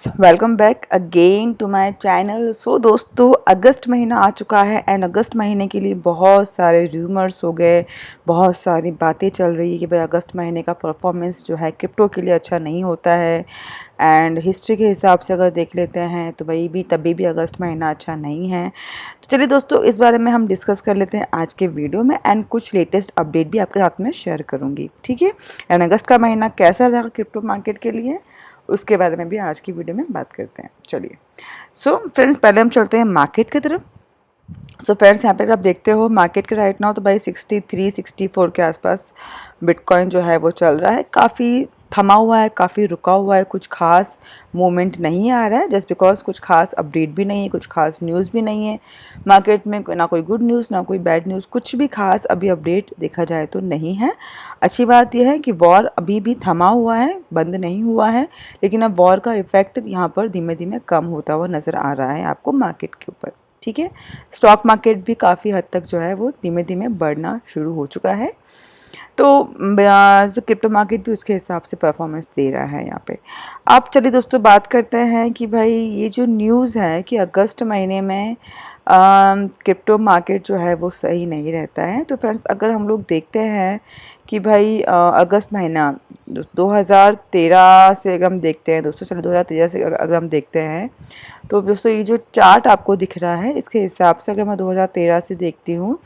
Friends, welcome back again to my channel. So दोस्तों, अगस्त महीना आ चुका है एंड अगस्त महीने के लिए बहुत सारे रूमर्स हो गए, बहुत सारी बातें चल रही है कि भाई अगस्त महीने का परफॉर्मेंस जो है क्रिप्टो के लिए अच्छा नहीं होता है। एंड हिस्ट्री के हिसाब से अगर देख लेते हैं तो भाई भी तभी भी अगस्त महीना अच्छा नहीं है। तो चलिए दोस्तों, इस बारे में हम डिस्कस कर लेते हैं आज के वीडियो में एंड कुछ लेटेस्ट अपडेट भी आपके साथ में शेयर करूँगी, ठीक है। एंड अगस्त का महीना कैसा रहेगा क्रिप्टो मार्केट के लिए, उसके बारे में भी आज की वीडियो में बात करते हैं। चलिए सो फ्रेंड्स, पहले हम चलते हैं मार्केट की तरफ। सो फ्रेंड्स, यहाँ पे अगर आप देखते हो मार्केट के राइट नाउ तो भाई 63-64 के आसपास बिटकॉइन जो है वो चल रहा है। काफ़ी थमा हुआ है, काफ़ी रुका हुआ है, कुछ खास मूवमेंट नहीं आ रहा है, जस्ट बिकॉज कुछ खास अपडेट भी नहीं है, कुछ खास न्यूज़ भी नहीं है मार्केट में। ना कोई गुड न्यूज़, ना कोई बैड न्यूज़, कुछ भी खास अभी अपडेट देखा जाए तो नहीं है। अच्छी बात यह है कि वॉर अभी भी थमा हुआ है, बंद नहीं हुआ है, लेकिन अब वॉर का इफेक्ट यहाँ पर धीमे धीमे कम होता हुआ नज़र आ रहा है आपको मार्केट के ऊपर, ठीक है। स्टॉक मार्केट भी काफ़ी हद तक जो है वो धीमे धीमे बढ़ना शुरू हो चुका है। तो जो क्रिप्टो मार्केट भी उसके हिसाब से परफॉर्मेंस दे रहा है यहाँ पे। अब चलिए दोस्तों, बात करते हैं कि भाई ये जो न्यूज़ है कि अगस्त महीने में क्रिप्टो मार्केट जो है वो सही नहीं रहता है। तो फ्रेंड्स, अगर हम लोग देखते हैं कि भाई अगस्त महीना 2013 से अगर हम देखते हैं दोस्तों, चलो 2013 से अगर हम देखते हैं तो दोस्तों ये जो चार्ट आपको दिख रहा है इसके हिसाब से अगर मैं 2013 से देखती हूँ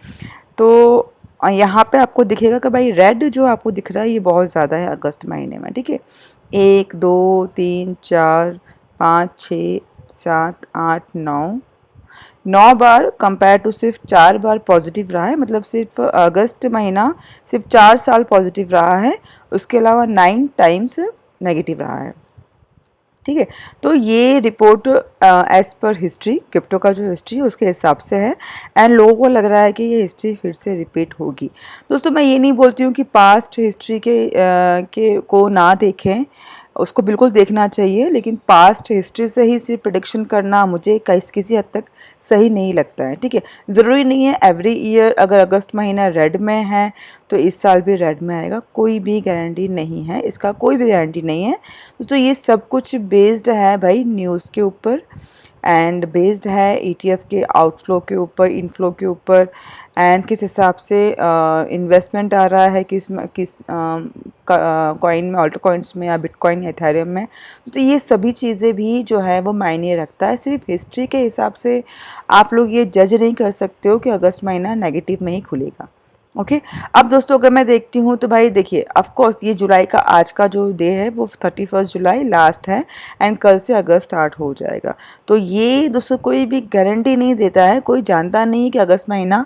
तो यहाँ पे आपको दिखेगा कि भाई रेड जो आपको दिख रहा है ये बहुत ज़्यादा है अगस्त महीने में, ठीक है। 1 2 3 4 5 6 7 8 9 बार कंपेयर टू सिर्फ 4 बार पॉजिटिव रहा है। मतलब सिर्फ अगस्त महीना सिर्फ 4 साल पॉजिटिव रहा है, उसके अलावा 9 टाइम्स नेगेटिव रहा है, ठीक है। तो ये रिपोर्ट एज पर हिस्ट्री, क्रिप्टो का जो हिस्ट्री है उसके हिसाब से है एंड लोगों को लग रहा है कि ये हिस्ट्री फिर से रिपीट होगी। दोस्तों, मैं ये नहीं बोलती हूँ कि पास्ट हिस्ट्री के को ना देखें, उसको बिल्कुल देखना चाहिए, लेकिन पास्ट हिस्ट्री से ही सिर्फ प्रेडिक्शन करना मुझे किसी हद तक सही नहीं लगता है, ठीक है। ज़रूरी नहीं है एवरी ईयर अगर अगस्त महीना रेड में है तो इस साल भी रेड में आएगा, कोई भी गारंटी नहीं है, इसका कोई भी गारंटी नहीं है। तो ये सब कुछ बेस्ड है भाई न्यूज़ के ऊपर एंड बेस्ड है ईटीएफ के आउटफ्लो के ऊपर, इनफ्लो के ऊपर एंड किस हिसाब से इन्वेस्टमेंट आ रहा है किस कॉइन में, ऑल्टर कॉइन्स में या बिटकॉइन या इथेरियम में। तो ये सभी चीज़ें भी जो है वो मायने रखता है। सिर्फ हिस्ट्री के हिसाब से आप लोग ये जज नहीं कर सकते हो कि अगस्त महीना नेगेटिव में ही खुलेगा, ओके। अब दोस्तों, अगर मैं देखती हूँ तो भाई देखिए, ऑफ कोर्स ये जुलाई का आज का जो डे है वो 31 जुलाई लास्ट है एंड कल से अगस्त स्टार्ट हो जाएगा। तो ये दोस्तों कोई भी गारंटी नहीं देता है, कोई जानता नहीं है कि अगस्त महीना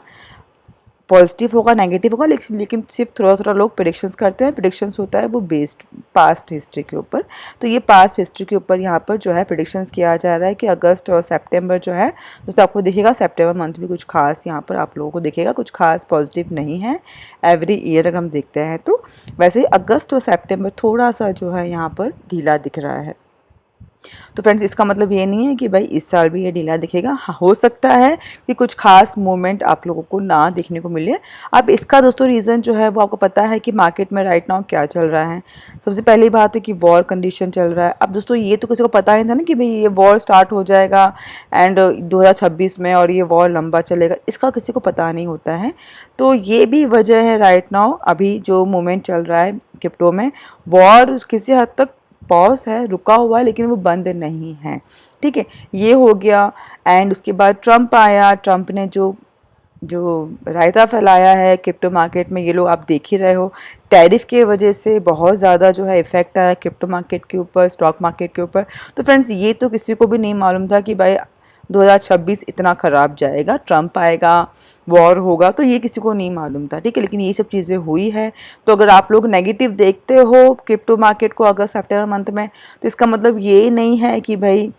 पॉजिटिव होगा नेगेटिव होगा, लेकिन सिर्फ थोड़ा थोड़ा लोग प्रेडिक्शंस करते हैं। प्रेडिक्शंस होता है वो बेस्ड पास्ट हिस्ट्री के ऊपर। तो ये पास्ट हिस्ट्री के ऊपर यहाँ पर जो है प्रेडिक्शंस किया जा रहा है कि अगस्त और सितंबर जो है, दोस्तों आपको दिखेगा सितंबर मंथ भी कुछ खास यहाँ पर आप लोगों को दिखेगा, कुछ खास पॉजिटिव नहीं है एवरी ईयर अगर हम देखते हैं तो। वैसे ही अगस्त और सितंबर थोड़ा सा जो है यहाँ पर ढीला दिख रहा है। तो फ्रेंड्स, इसका मतलब ये नहीं है कि भाई इस साल भी ये ढीला दिखेगा। हाँ, हो सकता है कि कुछ खास मूवमेंट आप लोगों को ना देखने को मिले। अब इसका दोस्तों रीज़न जो है वो आपको पता है कि मार्केट में राइट नाउ क्या चल रहा है। सबसे पहली बात है कि वॉर कंडीशन चल रहा है। अब दोस्तों ये तो किसी को पता ही था ना कि भाई ये वॉर स्टार्ट हो जाएगा एंड 2026 में और ये वॉर लंबा चलेगा, इसका किसी को पता नहीं होता है। तो ये भी वजह है राइट नाउ अभी जो मूवमेंट चल रहा है क्रिप्टो में। वॉर किसी हद तक पॉज है, रुका हुआ है, लेकिन वो बंद नहीं है, ठीक है। ये हो गया एंड उसके बाद ट्रम्प आया। ट्रम्प ने जो जो रायता फैलाया है क्रिप्टो मार्केट में, ये लोग आप देख ही रहे हो। टैरिफ के वजह से बहुत ज़्यादा जो है इफेक्ट आया क्रिप्टो मार्केट के ऊपर, स्टॉक मार्केट के ऊपर। तो फ्रेंड्स, ये तो किसी को भी नहीं मालूम था कि भाई 2026 इतना ख़राब जाएगा, ट्रम्प आएगा, वॉर होगा, तो ये किसी को नहीं मालूम था, ठीक है। लेकिन ये सब चीज़ें हुई है। तो अगर आप लोग नेगेटिव देखते हो क्रिप्टो मार्केट को अगस्त सितंबर मंथ में, तो इसका मतलब ये नहीं है कि भाई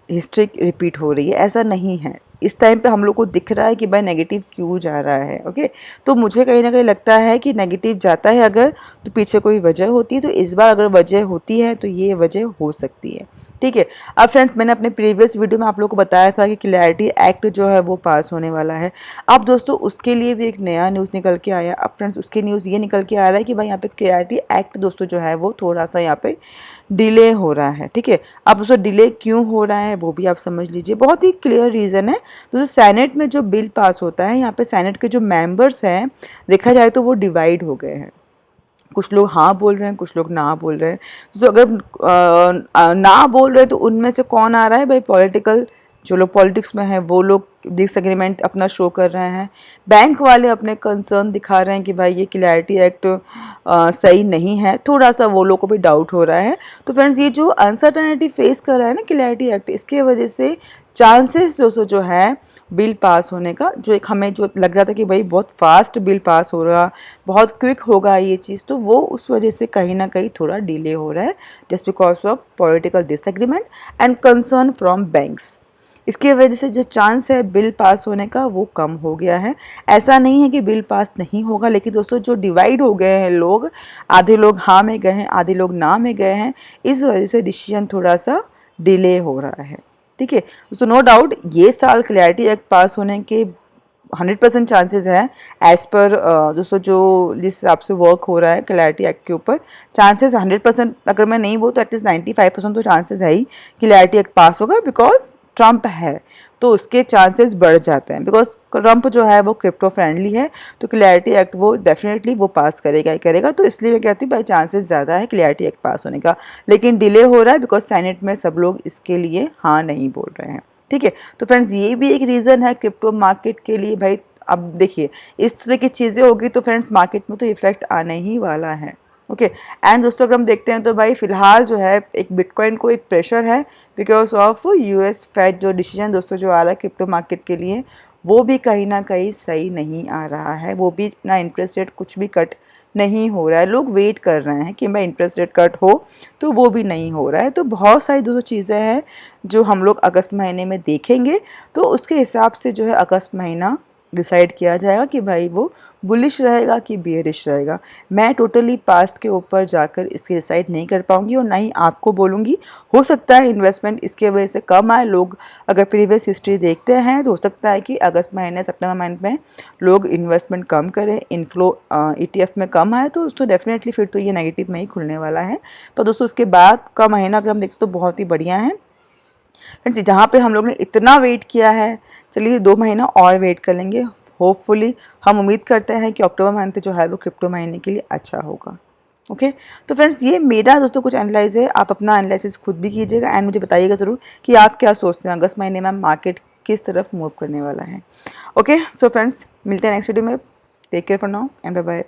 हिस्ट्री रिपीट हो रही है, ऐसा नहीं है। इस टाइम पे हम लोग को दिख रहा है कि भाई नेगेटिव क्यों जा रहा है, ओके। तो मुझे कहीं ना कहीं लगता है कि नेगेटिव जाता है अगर तो पीछे कोई वजह होती है। तो इस बार अगर वजह होती है तो ये वजह हो सकती है, ठीक है। अब फ्रेंड्स मैंने अपने प्रीवियस वीडियो में आप लोगों को बताया था कि क्लैरिटी एक्ट जो है वो पास होने वाला है। अब दोस्तों उसके लिए भी एक नया न्यूज़ निकल के आया। अब फ्रेंड्स उसके न्यूज़ ये निकल के आ रहा है कि भाई यहाँ पे क्लैरिटी एक्ट दोस्तों जो है वो थोड़ा सा यहाँ पे डिले हो रहा है, ठीक है। अब दोस्तों डिले क्यों हो रहा है वो भी आप समझ लीजिए, बहुत ही क्लियर रीज़न है। दोस्तों सेनेट में जो बिल पास होता है, यहाँ पे सेनेट के जो मेंबर्स हैं देखा जाए तो वो डिवाइड हो गए हैं। कुछ लोग हाँ बोल रहे हैं, कुछ लोग ना बोल रहे हैं। तो अगर ना बोल रहे हैं तो उनमें से कौन आ रहा है भाई, पॉलिटिकल जो लोग पॉलिटिक्स में हैं वो लोग डिसएग्रीमेंट अपना शो कर रहे हैं। बैंक वाले अपने कंसर्न दिखा रहे हैं कि भाई ये क्लैरिटी एक्ट सही नहीं है, थोड़ा सा वो लोग को भी डाउट हो रहा है। तो फ्रेंड्स ये जो अनसर्टेनिटी फेस कर रहा है ना क्लैरिटी एक्ट, इसके वजह से चांसेस जो है बिल पास होने का, जो एक हमें जो लग रहा था कि भाई बहुत फास्ट बिल पास हो रहा, बहुत क्विक होगा ये चीज़, तो वो उस वजह से कहीं ना कहीं थोड़ा डिले हो रहा है just because of political disagreement and concern from banks. इसकी वजह से जो चांस है बिल पास होने का वो कम हो गया है। ऐसा नहीं है कि बिल पास नहीं होगा, लेकिन दोस्तों जो डिवाइड हो गए हैं लोग, आधे लोग हाँ में गए हैं, आधे लोग ना में गए हैं, इस वजह से डिसीजन थोड़ा सा डिले हो रहा है, ठीक है। दोस्तों नो डाउट ये साल क्लैरिटी एक्ट पास होने के 100% चांसेस है। एज पर दोस्तों जो जिस हिसाब से वर्क हो रहा है क्लैरिटी एक्ट के ऊपर, चांसेस 100%, अगर मैं नहीं बोलूँ तो एटलीस्ट 95% तो चांसेस है ही क्लैरिटी एक्ट पास होगा। बिकॉज ट्रम्प है तो उसके चांसेस बढ़ जाते हैं, बिकॉज ट्रम्प जो है वो क्रिप्टो फ्रेंडली है, तो क्लैरिटी एक्ट वो डेफिनेटली वो पास करेगा ही करेगा। तो इसलिए मैं कहती हूँ भाई चांसेस ज़्यादा है क्लैरिटी एक्ट पास होने का, लेकिन डिले हो रहा है बिकॉज सेनेट में सब लोग इसके लिए हाँ नहीं बोल रहे हैं, ठीक है। तो फ्रेंड्स ये भी एक रीज़न है क्रिप्टो मार्केट के लिए भाई। अब देखिए इस तरह की चीज़ें होगी तो फ्रेंड्स मार्केट में तो इफेक्ट आने ही वाला है, ओके। एंड दोस्तों अगर हम देखते हैं तो भाई फिलहाल जो है एक बिटकॉइन को एक प्रेशर है बिकॉज ऑफ यूएस फेड जो डिसीजन दोस्तों जो आ रहा है क्रिप्टो मार्केट के लिए, वो भी कहीं ना कहीं सही नहीं आ रहा है। वो भी ना इंटरेस्ट रेट कुछ भी कट नहीं हो रहा है, लोग वेट कर रहे हैं कि भाई इंटरेस्ट रेट कट हो, तो वो भी नहीं हो रहा है। तो बहुत सारी दोस्तों चीज़ें हैं जो हम लोग अगस्त महीने में देखेंगे, तो उसके हिसाब से जो है अगस्त महीना डिसाइड किया जाएगा कि भाई वो बुलिश रहेगा कि बेयरिश रहेगा। मैं टोटली पास्ट के ऊपर जाकर इसकी डिसाइड नहीं कर पाऊंगी और ना ही आपको बोलूँगी। हो सकता है इन्वेस्टमेंट इसके वजह से कम आए, लोग अगर प्रीवियस हिस्ट्री देखते हैं तो हो सकता है कि अगस्त महीने सितंबर महीने में लोग इन्वेस्टमेंट कम करें, इनफ्लो ETF में कम आए, तो दोस्तों डेफिनेटली फिर तो ये नेगेटिव में ही खुलने वाला है। पर दोस्तों उसके बाद का महीना अगर हम देखते तो बहुत ही बढ़िया है फ्रेंड्स। जहाँ पे हम लोग ने इतना वेट किया है, चलिए 2 महीना और वेट कर लेंगे। होपफुली हम उम्मीद करते हैं कि अक्टूबर मंथ जो है वो क्रिप्टो महीने के लिए अच्छा होगा, ओके। तो फ्रेंड्स ये मेरा दोस्तों कुछ एनालाइज है, आप अपना एनालिसिस खुद भी कीजिएगा एंड मुझे बताइएगा ज़रूर कि आप क्या सोचते हैं अगस्त महीने में मार्केट किस तरफ मूव करने वाला है, ओके। सो फ्रेंड्स मिलते हैं नेक्स्ट वीडियो में। Take care for now and bye bye.